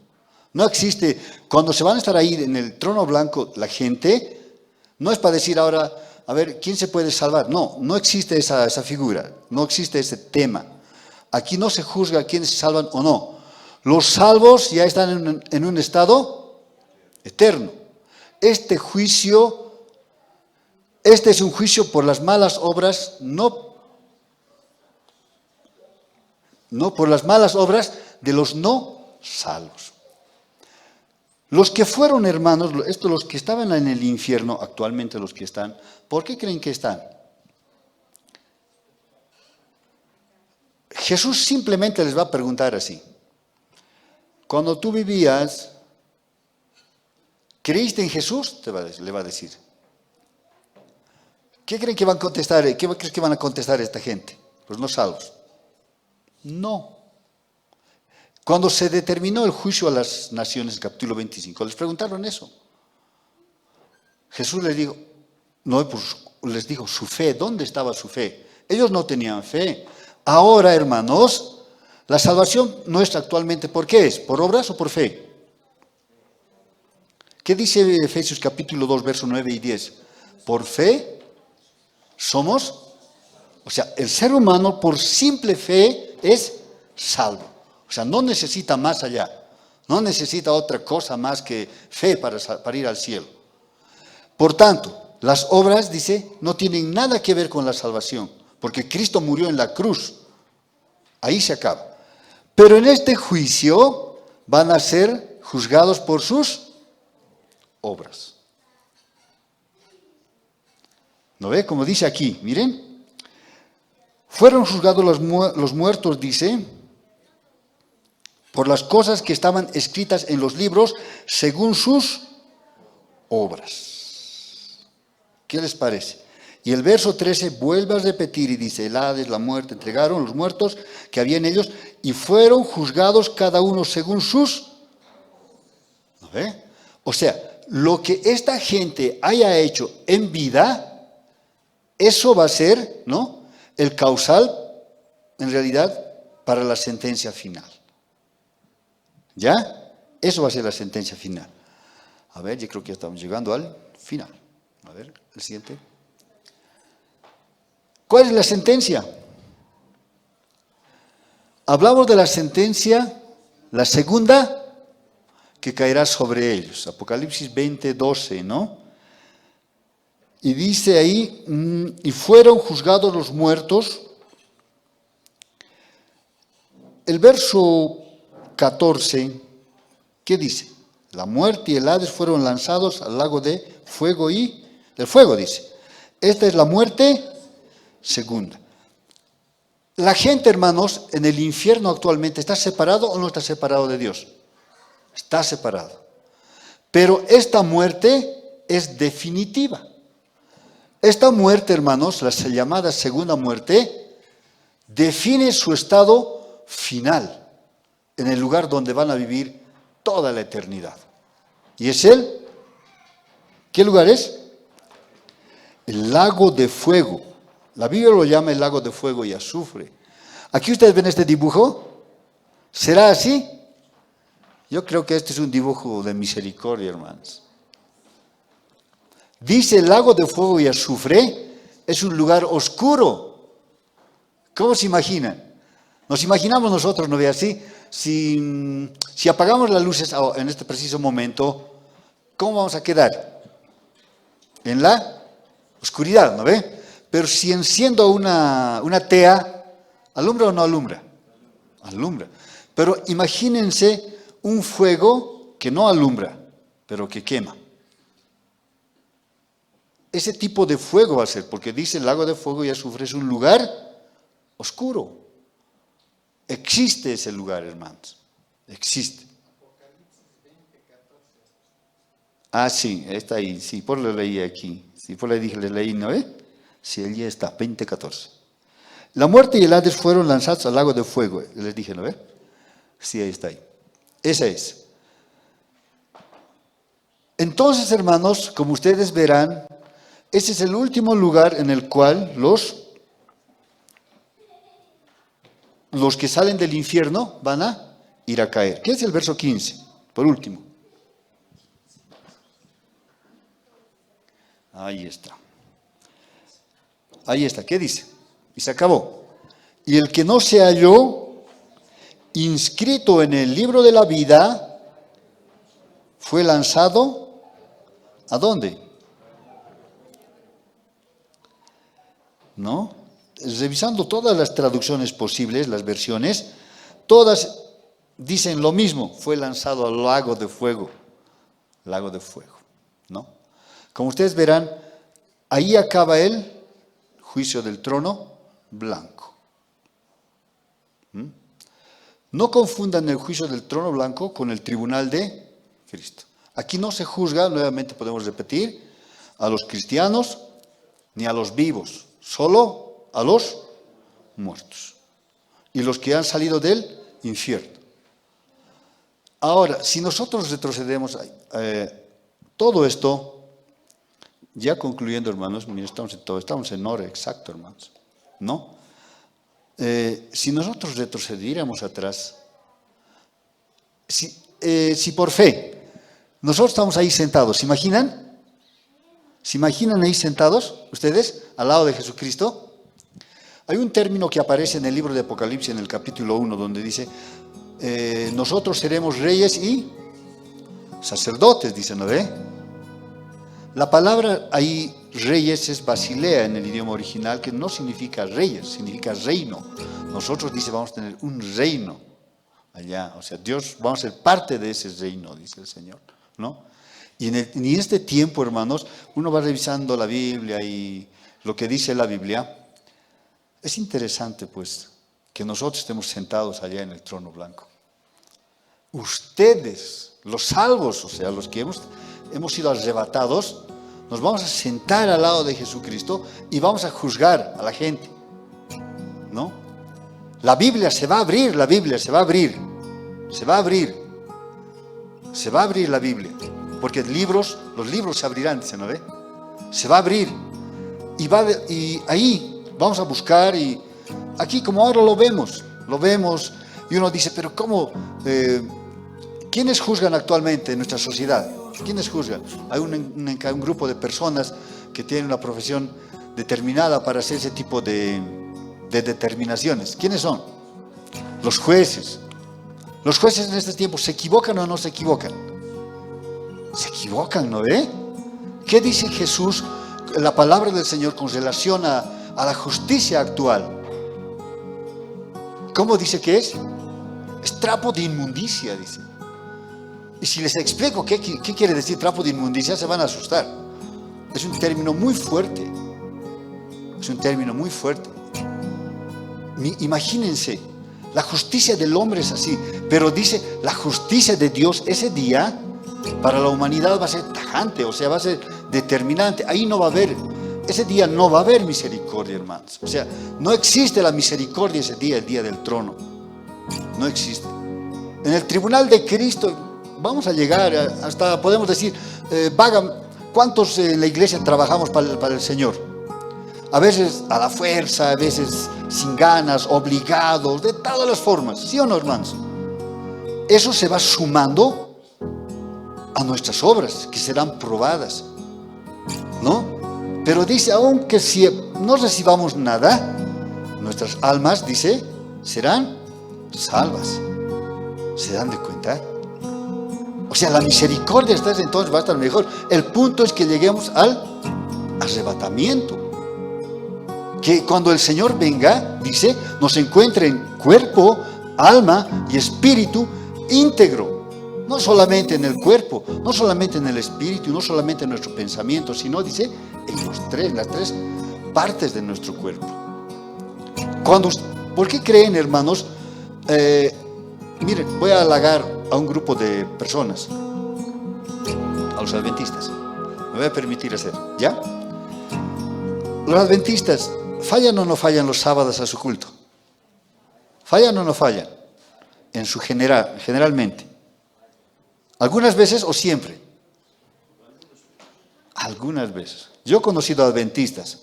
No existe, cuando se van a estar ahí en el trono blanco la gente, no es para decir ahora, a ver, ¿quién se puede salvar? No, no existe esa figura, no existe ese tema. Aquí no se juzga quiénes se salvan o no. Los salvos ya están en un estado eterno. Este es un juicio por las malas obras, no por las malas obras de los no salvos. Los que fueron hermanos, los que estaban en el infierno, actualmente los que están, ¿por qué creen que están? Jesús simplemente les va a preguntar así. Cuando tú vivías, ¿creíste en Jesús? Le va a decir. ¿Qué creen que van a contestar? ¿Qué crees que van a contestar esta gente? Los no salvos. No. Cuando se determinó el juicio a las naciones, capítulo 25, les preguntaron eso. Jesús les dijo, no, pues les dijo su fe, ¿dónde estaba su fe? Ellos no tenían fe. Ahora, hermanos, la salvación nuestra actualmente, ¿por qué es? ¿Por obras o por fe? ¿Qué dice Efesios capítulo 2, versos 9 y 10? Por fe somos, o sea, el ser humano por simple fe es salvo. O sea, no necesita más allá, no necesita otra cosa más que fe para ir al cielo. Por tanto, las obras, dice, no tienen nada que ver con la salvación, porque Cristo murió en la cruz. Ahí se acaba. Pero en este juicio van a ser juzgados por sus obras. ¿No ve? Como dice aquí, miren. Fueron juzgados los muertos, dice, por las cosas que estaban escritas en los libros según sus obras. ¿Qué les parece? Y el verso 13 vuelve a repetir y dice, el Hades, la muerte, entregaron los muertos que había en ellos y fueron juzgados cada uno según sus. ¿No ve? O sea, lo que esta gente haya hecho en vida, eso va a ser, ¿no?, el causal, en realidad, para la sentencia final. ¿Ya? Eso va a ser la sentencia final. A ver, yo creo que ya estamos llegando al final. A ver, el siguiente. ¿Cuál es la sentencia? Hablamos de la sentencia, la segunda, que caerá sobre ellos. Apocalipsis 20, 12, ¿no? Y dice ahí, y fueron juzgados los muertos. El verso 14, ¿qué dice? La muerte y el Hades fueron lanzados al lago de fuego y del fuego, dice. Esta es la muerte segunda. La gente, hermanos, en el infierno actualmente, ¿está separado o no está separado de Dios? Está separado. Pero esta muerte es definitiva. Esta muerte, hermanos, la llamada segunda muerte, define su estado final en el lugar donde van a vivir toda la eternidad. ¿Y es él? ¿Qué lugar es? El lago de fuego. La Biblia lo llama el lago de fuego y azufre. Aquí ustedes ven este dibujo. ¿Será así? Yo creo que este es un dibujo de misericordia, hermanos. Dice el lago de fuego y azufre es un lugar oscuro. ¿Cómo se imaginan? Nos imaginamos nosotros, ¿no ve así? Si apagamos las luces en este preciso momento, ¿cómo vamos a quedar? En la oscuridad, ¿no ve? Pero si enciendo una tea, ¿alumbra o no alumbra? Alumbra. Pero imagínense un fuego que no alumbra, pero que quema. Ese tipo de fuego va a ser, porque dice el lago de fuego y azufre es un lugar oscuro. Existe ese lugar, hermanos. Existe. Ah, sí, está ahí. Sí, por lo leí aquí. Sí, por le dije, le leí, ¿no ve? Sí, allí está, 20:14. La muerte y el Hades fueron lanzados al lago de fuego. Les dije, ¿no ve? Sí, ahí está ahí. Esa es. Entonces, hermanos, como ustedes verán, ese es el último lugar en el cual los que salen del infierno van a ir a caer. ¿Qué es el verso 15? Por último. Ahí está. Ahí está. ¿Qué dice? Y se acabó. Y el que no se halló inscrito en el libro de la vida fue lanzado ¿a dónde? ¿No? Revisando todas las traducciones posibles, las versiones, todas dicen lo mismo, fue lanzado al lago de fuego. lago de fuego, ¿no? Como ustedes verán, ahí acaba el juicio del trono blanco. No confundan el juicio del trono blanco con el tribunal de Cristo. Aquí no se juzga, nuevamente podemos repetir, a los cristianos ni a los vivos, solo a los muertos y los que han salido del infierno. Ahora, si nosotros retrocedemos, todo esto, ya concluyendo, hermanos, mira, estamos en hora exacto, hermanos, ¿no? Si nosotros retrocediéramos atrás, si por fe, nosotros estamos ahí sentados, ¿se imaginan? ¿Se imaginan ahí sentados, ustedes, al lado de Jesucristo? Hay un término que aparece en el libro de Apocalipsis, en el capítulo 1, donde dice, nosotros seremos reyes y sacerdotes, dice, ¿no ve? La palabra ahí, reyes, es basilea en el idioma original, que no significa reyes, significa reino. Nosotros, dice, vamos a tener un reino allá, o sea, Dios, vamos a ser parte de ese reino, dice el Señor, ¿no? Y en este tiempo, hermanos, uno va revisando la Biblia y lo que dice la Biblia. Es interesante, pues, que nosotros estemos sentados allá en el trono blanco. Ustedes, los salvos, o sea, los que hemos sido arrebatados, nos vamos a sentar al lado de Jesucristo y vamos a juzgar a la gente, ¿no? La Biblia se va a abrir, la Biblia se va a abrir, se va a abrir, se va a abrir la Biblia. Porque los libros se abrirán, dice, ¿no ve? Se va a abrir. Y ahí vamos a buscar, y aquí como ahora lo vemos, y uno dice, pero ¿cómo? ¿Quiénes juzgan actualmente en nuestra sociedad? ¿Quiénes juzgan? Hay un grupo de personas que tienen una profesión determinada para hacer ese tipo de determinaciones. ¿Quiénes son? Los jueces. Los jueces en este tiempo, ¿se equivocan o no se equivocan? Se equivocan, ¿no ve? ¿Qué dice Jesús, la palabra del Señor, con relación a la justicia actual? ¿Cómo dice que es? Es trapo de inmundicia, dice. Y si les explico qué quiere decir trapo de inmundicia, se van a asustar. Es un término muy fuerte. Es un término muy fuerte. Imagínense, la justicia del hombre es así, pero dice, la justicia de Dios ese día para la humanidad va a ser tajante, o sea, va a ser determinante. Ahí no va a haber, ese día no va a haber misericordia, hermanos. O sea, no existe la misericordia ese día, el día del trono. No existe. En el tribunal de Cristo vamos a llegar hasta, podemos decir, ¿cuántos en la iglesia trabajamos para el Señor? A veces a la fuerza, a veces sin ganas, obligados, de todas las formas, ¿sí o no, hermanos? Eso se va sumando a nuestras obras, que serán probadas, ¿no? Pero dice, aunque si no recibamos nada, nuestras almas, dice, serán salvas. ¿Se dan de cuenta? O sea, la misericordia entonces va a estar mejor. El punto es que lleguemos al arrebatamiento. Que cuando el Señor venga, dice, nos encuentre en cuerpo, alma y espíritu íntegro. No solamente en el cuerpo, no solamente en el espíritu, no solamente en nuestro pensamiento, sino, dice, en las tres partes de nuestro cuerpo. ¿Por qué creen, hermanos? Miren, voy a halagar a un grupo de personas, a los adventistas. Me voy a permitir hacer, ¿ya? Los adventistas, ¿fallan o no fallan los sábados a su culto? ¿Fallan o no fallan? Generalmente. ¿Algunas veces o siempre? Algunas veces. Yo he conocido adventistas.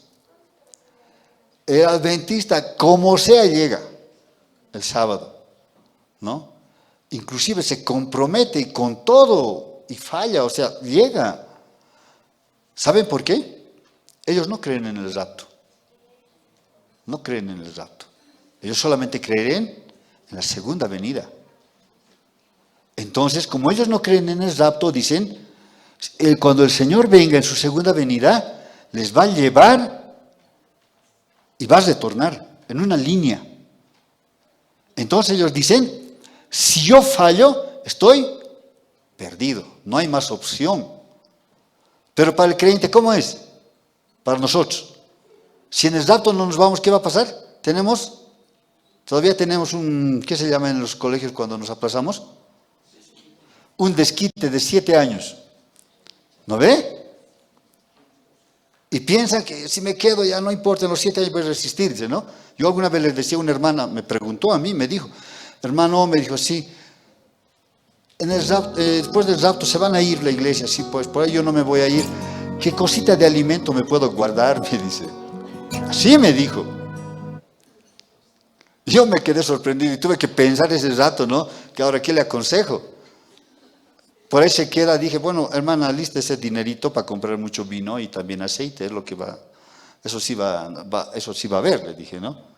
El adventista, como sea, llega el sábado, ¿no? Inclusive se compromete y con todo y falla, o sea, llega. ¿Saben por qué? Ellos no creen en el rapto. No creen en el rapto. Ellos solamente creen en la segunda venida. Entonces, como ellos no creen en el rapto, dicen, cuando el Señor venga en su segunda venida, les va a llevar y va a retornar en una línea. Entonces ellos dicen, si yo fallo, estoy perdido, no hay más opción. Pero para el creyente, ¿cómo es? Para nosotros. Si en el rapto no nos vamos, ¿qué va a pasar? Todavía tenemos ¿qué se llama en los colegios cuando nos aplazamos? Un desquite de 7 años. ¿No ve? Y piensan que si me quedo ya no importa, en los 7 años voy a resistir, dice, ¿no? Yo alguna vez les decía a una hermana, me preguntó a mí, me dijo, hermano, me dijo, sí, después del rapto se van a ir la iglesia, sí, pues por ahí yo no me voy a ir. ¿Qué cosita de alimento me puedo guardar? Me dice. Así me dijo. Yo me quedé sorprendido y tuve que pensar ese rato, ¿no? Que ahora, ¿qué le aconsejo? Por ahí se queda, dije, bueno, hermana, lista ese dinerito para comprar mucho vino y también aceite, es lo que va, eso sí va a haber, le dije, ¿no?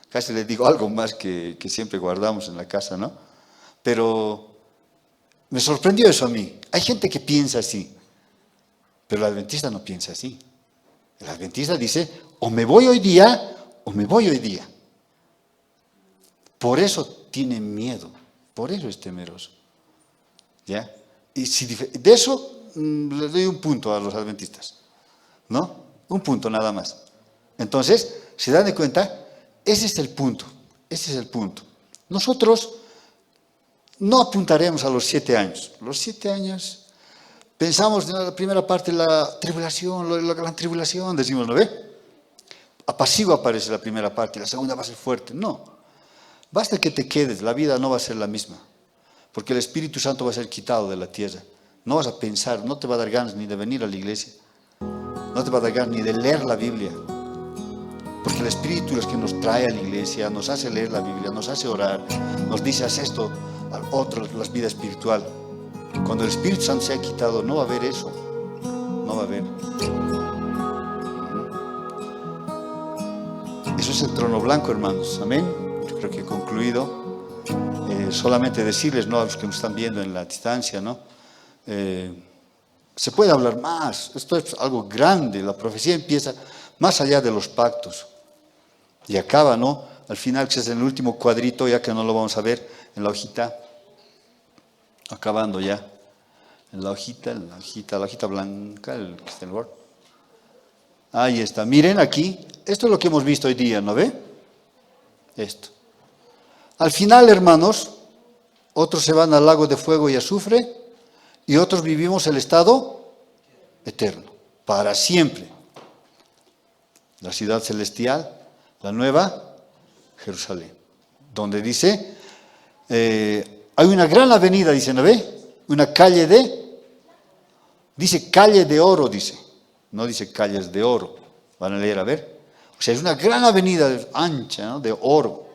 Casi le digo algo más que siempre guardamos en la casa, ¿no? Pero me sorprendió eso a mí. Hay gente que piensa así, pero el adventista no piensa así. El adventista dice, o me voy hoy día, o me voy hoy día. Por eso tiene miedo, por eso es temeroso. ¿Ya? Y de eso les doy un punto a los adventistas, ¿no? Un punto nada más. Entonces, ¿se dan de cuenta? Ese es el punto, ese es el punto. Nosotros no apuntaremos a los 7 años. Los 7 años, pensamos en la primera parte, la tribulación, la gran tribulación, decimos, ¿no ve? Apacigua aparece la primera parte, la segunda va a ser fuerte. No, basta que te quedes, la vida no va a ser la misma. Porque el Espíritu Santo va a ser quitado de la tierra. No vas a pensar, no te va a dar ganas ni de venir a la iglesia. No te va a dar ganas ni de leer la Biblia. Porque el Espíritu es que nos trae a la iglesia, nos hace leer la Biblia, nos hace orar, nos dice, haz esto, al otro, la vida espiritual. Cuando el Espíritu Santo se ha quitado, no va a haber eso. No va a haber. Eso es el trono blanco, hermanos. Amén. Yo creo que he concluido. Solamente decirles, ¿no?, a los que nos están viendo en la distancia, ¿no? Se puede hablar más. Esto es algo grande. La profecía empieza más allá de los pactos y acaba, ¿no?, al final, que es en el último cuadrito, ya que no lo vamos a ver en la hojita, acabando ya en la hojita blanca, el que está en el Word. Ahí está. Miren aquí, esto es lo que hemos visto hoy día, ¿no ve? Esto. Al final, hermanos, otros se van al lago de fuego y azufre y otros vivimos el estado eterno, para siempre. La ciudad celestial, la nueva Jerusalén, donde dice, hay una gran avenida, dice, ¿no ve? Una calle dice calle de oro, dice, no dice calles de oro, van a leer a ver. O sea, es una gran avenida ancha, ¿no?, de oro.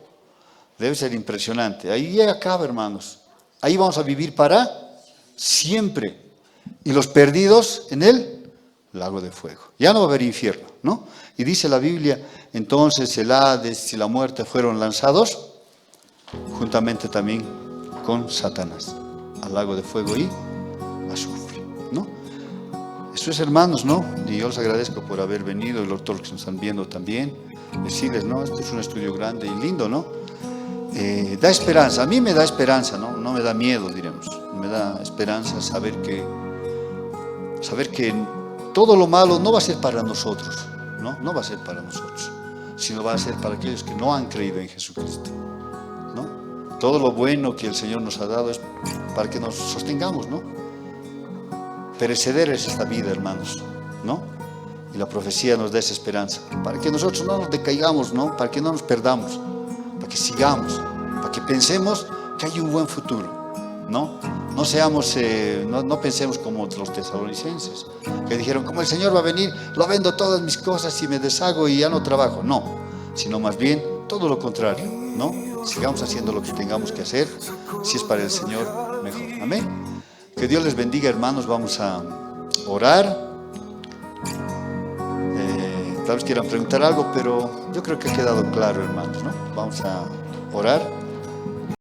Debe ser impresionante. Ahí acaba, hermanos. Ahí vamos a vivir para siempre. Y los perdidos en el lago de fuego. Ya no va a haber infierno, ¿no? Y dice la Biblia, entonces el Hades y la muerte fueron lanzados juntamente también con Satanás al lago de fuego y azufre, ¿no? Eso es, hermanos, ¿no? Y yo les agradezco por haber venido y los todos los que nos están viendo también. Decirles, ¿no? Este es un estudio grande y lindo, ¿no? Da esperanza, a mí me da esperanza, ¿no? No me da miedo, diremos, me da esperanza saber que todo lo malo no va a ser para nosotros, ¿no? No va a ser para nosotros, sino va a ser para aquellos que no han creído en Jesucristo, ¿no? Todo lo bueno que el Señor nos ha dado es para que nos sostengamos, ¿no? Perecedera es esta vida, hermanos, ¿no? Y la profecía nos da esa esperanza, para que nosotros no nos decaigamos, ¿no? Para que no nos perdamos, para que sigamos, para que pensemos que hay un buen futuro, ¿no? No seamos, no pensemos como los tesalonicenses, que dijeron, como el Señor va a venir, lo vendo todas mis cosas y me deshago y ya no trabajo. No, sino más bien todo lo contrario, ¿no? Sigamos haciendo lo que tengamos que hacer, si es para el Señor, mejor. Amén. Que Dios les bendiga, hermanos. Vamos a orar. Tal vez quieran preguntar algo, pero yo creo que ha quedado claro, hermanos, ¿no? Vamos a orar.